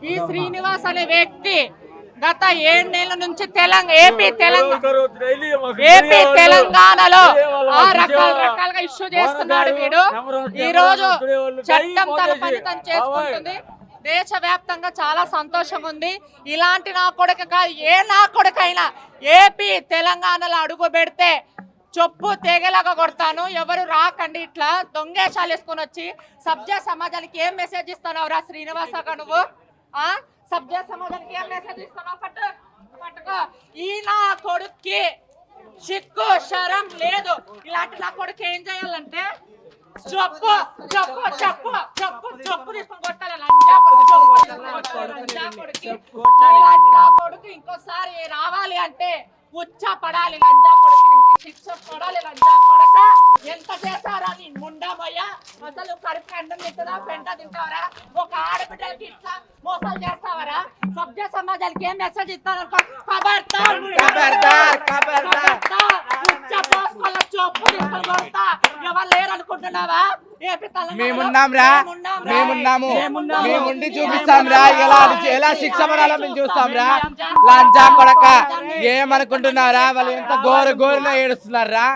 ఈ శ్రీనివాస్ అనే వ్యక్తి గత 7 నెలల నుంచి ఏపీ తెలంగాణలో రకాలుగా ఇష్యూ చేస్తున్నాడు. వీడు ఈ రోజు చట్టం తన పని తను చేసుకుంటుంది. దేశవ్యాప్తంగా చాలా సంతోషం ఉంది. ఇలాంటి నా కొడుకు కాదు, ఏ నా కొడుకైనా ఏపీ తెలంగాణలో అడుగు పెడితే చొప్పు తెగలాగా కొడతాను. ఎవరు రాకండి ఇట్లా దొంగేషాలు వేసుకొని వచ్చి సభ్య సమాజానికి ఏం మెసేజ్ ఇస్తున్నావురా శ్రీనివాసగా నువ్వు? సభ్య సమాజానికి ఏం మెసేజ్ ఇస్తున్నావు? పట్టుకో. ఈ నా కొడుక్కి సిగ్గు శరం లేదు. ఇలాంటి నా కొడుకు ఏం చేయాలంటే చొప్పు చొప్పు చొప్పు చొప్పు చొప్పు తీసుకొని కొట్టాలి. నా కొడుకు ఇంకోసారి రావాలి అంటే ఉచ్చ పడాలి. లంజా కొడుకు శిక్ష పడాలి. లంజా కొడక ఎంత చేశారా నీ ముండమయ్య? అసలు కడుపు ఎండం తింటుందా, పెంట తింటావరా? ఒక ఆడబిడ్డలకి ఇట్లా మోసాలు చేస్తావరా? సభ్య సమాజానికి ఏం మెసేజ్ ఇస్తాను? ఎవరు లేరు అనుకుంటున్నావా? మేమున్నాం రా, మేముండి చూపిస్తాం రా. ఎలా శిక్ష పడాలో మేము చూస్తాం రా. లంజా కొడక ఏమనుకుంటున్నారా? వాళ్ళు ఎంత గోరులో ఏడుస్తున్నారా?